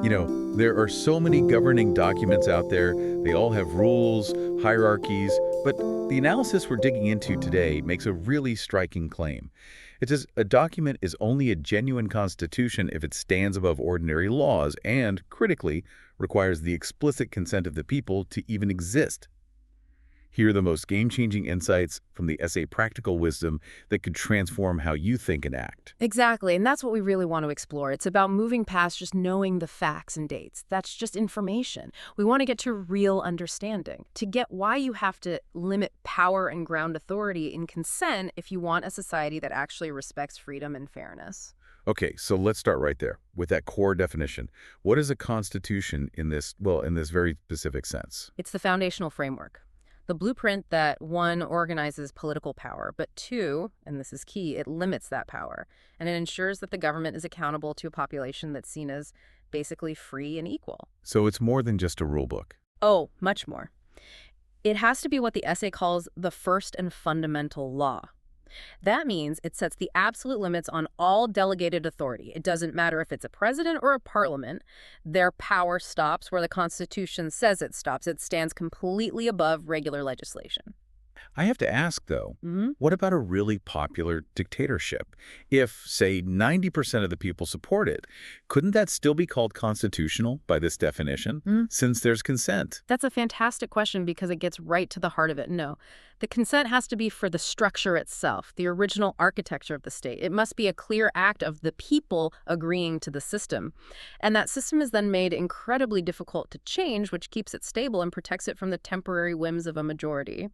There are so many governing documents out there. They all have rules, hierarchies, but the analysis we're digging into today makes a really striking claim. It says a document is only a genuine constitution if it stands above ordinary laws and, critically, requires the explicit consent of the people to even exist. Here are the most game-changing insights from the essay Practical Wisdom that could transform how you think and act. Exactly, and that's what we really want to explore. It's about moving past just knowing the facts and dates. That's just information. We want to get to real understanding, to get why you have to limit power and ground authority in consent if you want a society that actually respects freedom and fairness. Okay, so let's start right there with that core definition. What is a constitution in this very specific sense? It's the foundational framework. The blueprint that, one, organizes political power, but two, and this is key, it limits that power, and it ensures that the government is accountable to a population that's seen as basically free and equal. So it's more than just a rule book. Oh, much more. It has to be what the essay calls the first and fundamental law. That means it sets the absolute limits on all delegated authority. It doesn't matter if it's a president or a parliament. Their power stops where the Constitution says it stops. It stands completely above regular legislation. I have to ask, though, what about a really popular dictatorship? If, say, 90% of the people support it, couldn't that still be called constitutional by this definition, since there's consent? That's a fantastic question because it gets right to the heart of it. No, the consent has to be for the structure itself, the original architecture of the state. It must be a clear act of the people agreeing to the system. And that system is then made incredibly difficult to change, which keeps it stable and protects it from the temporary whims of a majority.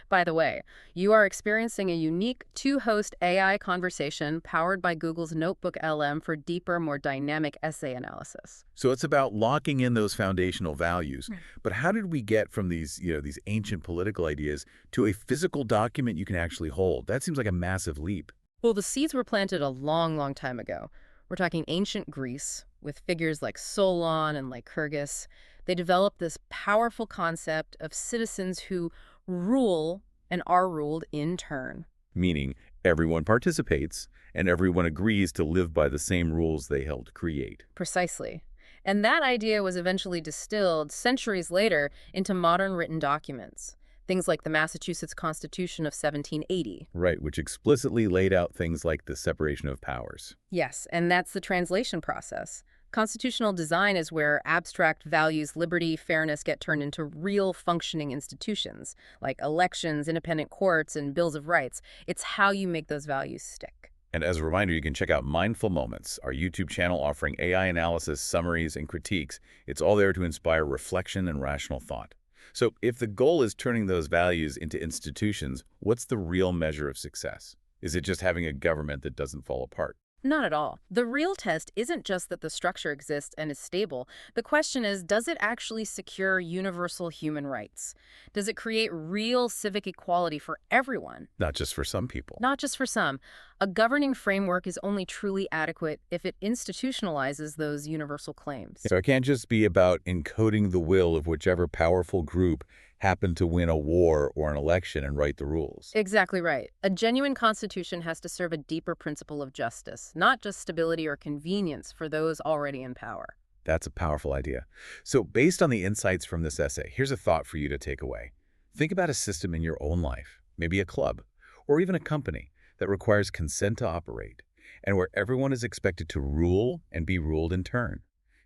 By the way, you are experiencing a unique two-host AI conversation powered by Google's NotebookLM for deeper, more dynamic essay analysis. So it's about locking in those foundational values. But how did we get from these ancient political ideas to a physical document you can actually hold? That seems like a massive leap. Well, the seeds were planted a long, long time ago. We're talking ancient Greece, with figures like Solon and Lycurgus. They developed this powerful concept of citizens who rule and are ruled in turn. Meaning everyone participates and everyone agrees to live by the same rules they helped create. Precisely. And that idea was eventually distilled centuries later into modern written documents. Things like the Massachusetts Constitution of 1780. Right, which explicitly laid out things like the separation of powers. Yes, and that's the translation process. Constitutional design is where abstract values, liberty, fairness get turned into real functioning institutions, like elections, independent courts, and bills of rights. It's how you make those values stick. And as a reminder, you can check out Mindful Moments, our YouTube channel offering AI analysis, summaries, and critiques. It's all there to inspire reflection and rational thought. So if the goal is turning those values into institutions, what's the real measure of success? Is it just having a government that doesn't fall apart? Not at all. The real test isn't just that the structure exists and is stable. The question is, does it actually secure universal human rights? Does it create real civic equality for everyone? Not just for some people. Not just for some. A governing framework is only truly adequate if it institutionalizes those universal claims. So it can't just be about encoding the will of whichever powerful group happened to win a war or an election and write the rules. Exactly right. A genuine constitution has to serve a deeper principle of justice, not just stability or convenience for those already in power. That's a powerful idea. So based on the insights from this essay, here's a thought for you to take away. Think about a system in your own life, maybe a club, or even a company that requires consent to operate, and where everyone is expected to rule and be ruled in turn.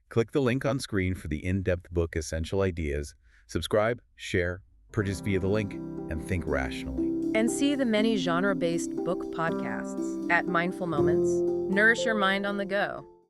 Click the link on screen for the in-depth book Essential Ideas. Subscribe, share, purchase via the link, and think rationally. And see the many genre-based book podcasts at Mindful Moments. Nourish your mind on the go.